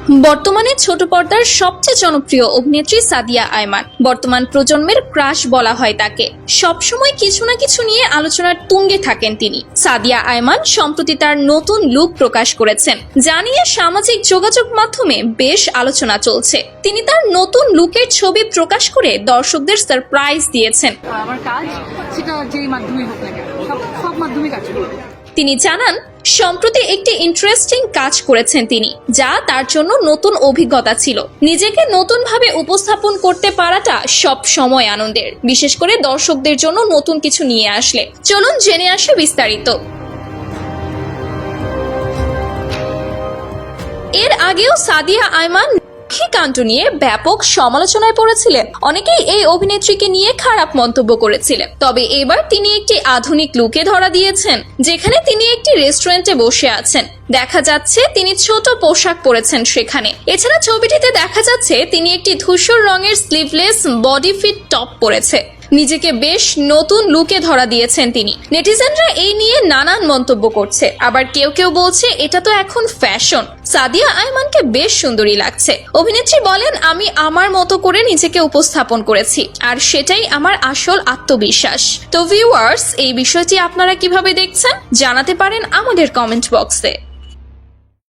বর্তমানে ছোট পর্দার সবচেয়ে জনপ্রিয় অভিনেত্রী সাদিয়া আয়মান। বর্তমান প্রজন্মের ক্রাশ বলা হয় তাকে। সবসময় কিছু না কিছু নিয়ে আলোচনার তুঙ্গে থাকেন তিনি। সাদিয়া আয়মান সম্প্রতি তার নতুন লুক প্রকাশ করেছেন, যা নিয়ে সামাজিক যোগাযোগ মাধ্যমে বেশ আলোচনা চলছে। তিনি তার নতুন লুকের ছবি প্রকাশ করে দর্শকদের সারপ্রাইজ দিয়েছেন। আমার কাজ সেটা যেই মাধ্যমে হোক না কেন, সব মাধ্যমে কাজ করবে। তিনি জানান, সম্প্রতি একটি ইন্টারেস্টিং কাজ করেছেন তিনি, যা তার জন্য নতুন অভিজ্ঞতা ছিল। নিজেকে নতুনভাবে উপস্থাপন করতে পারাটা সব সময় আনন্দের, বিশেষ করে দর্শকদের জন্য নতুন কিছু নিয়ে আসলে। চলুন জেনে আসি বিস্তারিত। এর আগেও সাদিয়া আয়মান কাণ্ড নিয়ে ব্যাপক সমালোচনায় পড়েছিলেন। অনেকেই এই অভিনেত্রীকে নিয়ে খারাপ মন্তব্য করেছিলেন। তবে এবার তিনি একটি আধুনিক লুকে ধরা দিয়েছেন, যেখানে তিনি একটি রেস্টুরেন্টে বসে আছেন। দেখা যাচ্ছে তিনি ছোট পোশাক পরেছেন সেখানে। এছাড়া ছবিটিতে দেখা যাচ্ছে তিনি একটি ধূসর রঙের স্লিভলেস বডি ফিট টপ পরেছে। নিজেকে বেশ নতুন লুকে ধরা দিয়েছেন তিনি। নেটিজেনরা এই নিয়ে নানান মন্তব্য করছে, আবার কেউ কেউ বলছে এটা তো এখন ফ্যাশন। সাদিয়া আয়মানকে বেশ সুন্দরী লাগছে। অভিনেত্রী বলেন, আমি আমার মতো করে নিজেকে উপস্থাপন করেছি, আর সেটাই আমার আসল আত্মবিশ্বাস। তো ভিউয়ার্স, এই বিষয়টি আপনারা কিভাবে দেখছেন জানাতে পারেন আমাদের কমেন্ট বক্সে।